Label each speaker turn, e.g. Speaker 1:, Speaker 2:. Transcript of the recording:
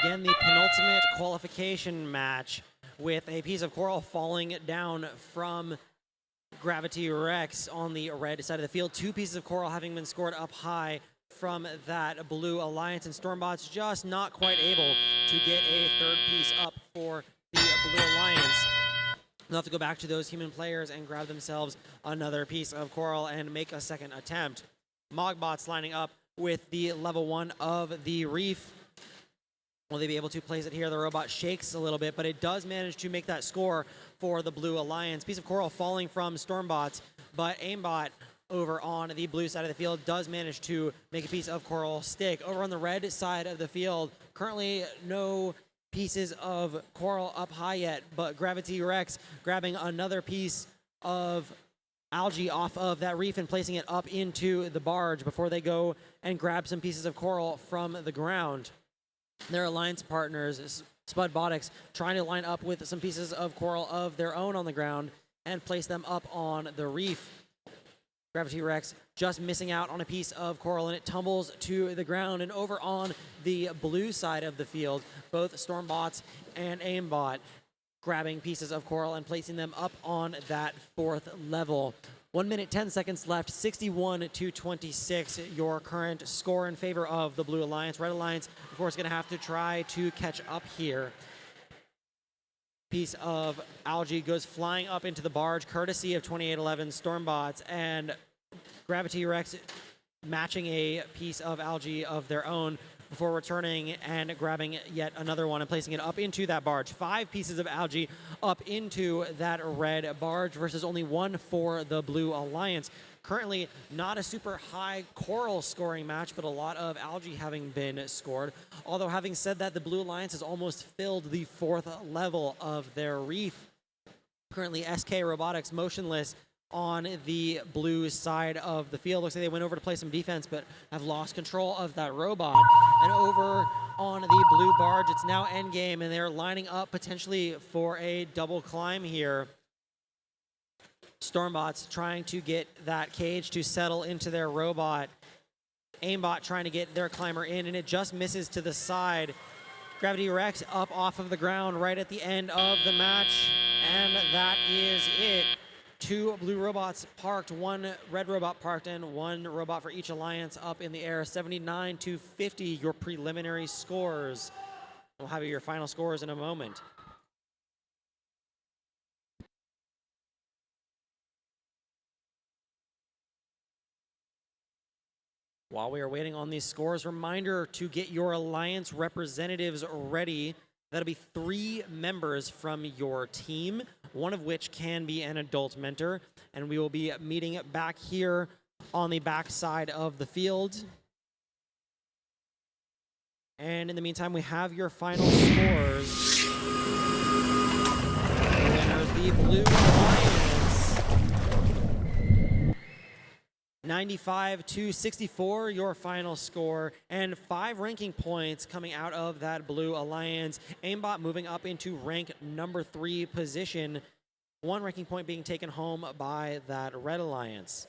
Speaker 1: begin the penultimate qualification match with a piece of coral falling down from Gravity Rex on the red side of the field. Two pieces of coral having been scored up high from that Blue Alliance, and Stormbot's just not quite able to get a third piece up for the Blue Alliance. They'll have to go back to those human players and grab themselves another piece of coral and make a second attempt. Mogbot's lining up with the level 1 of the reef. Will they be able to place it here? The robot shakes a little bit, but it does manage to make that score for the Blue Alliance. Piece of coral falling from Stormbot, but Aimbot over on the blue side of the field does manage to make a piece of coral stick. Over on the red side of the field, currently no pieces of coral up high yet, but Gravity Rex grabbing another piece of algae off of that reef and placing it up into the barge before they go and grab some pieces of coral from the ground. Their alliance partners, Spudbotics, trying to line up with some pieces of coral of their own on the ground and place them up on the reef. Gravity Rex just missing out on a piece of coral, and it tumbles to the ground. And over on the blue side of the field, both Stormbots and Aimbot grabbing pieces of coral and placing them up on that fourth level. 1 minute, 10 seconds left, 61-26, your current score in favor of the Blue Alliance. Red Alliance, of course, going to have to try to catch up here. Piece of algae goes flying up into the barge, courtesy of 2811 Stormbots, and Gravity Rex matching a piece of algae of their own before returning and grabbing yet another one and placing it up into that barge. 5 pieces of algae up into that red barge versus only 1 for the Blue Alliance. Currently not a super high coral scoring match, but a lot of algae having been scored. Although having said that, the Blue Alliance has almost filled the 4th level of their reef. Currently SK Robotics motionless on the blue side of the field. Looks like they went over to play some defense, but have lost control of that robot. And over on the blue barge, it's now endgame, and they're lining up potentially for a double climb here. Stormbots trying to get that cage to settle into their robot. Aimbot trying to get their climber in, and it just misses to the side. Gravity Rex up off of the ground right at the end of the match, and that is it. 2 blue robots parked, 1 red robot parked, and 1 robot for each alliance up in the air. 79-50, your preliminary scores. We'll have your final scores in a moment. While we are waiting on these scores, reminder to get your alliance representatives ready. That'll be 3 members from your team, one of which can be an adult mentor, and we will be meeting back here on the back side of the field. And in the meantime, we have your final scores. There's the Blue Alliance. 95-64, your final score, and 5 ranking points coming out of that Blue Alliance. Aimbot moving up into rank number 3 position. 1 ranking point being taken home by that Red Alliance.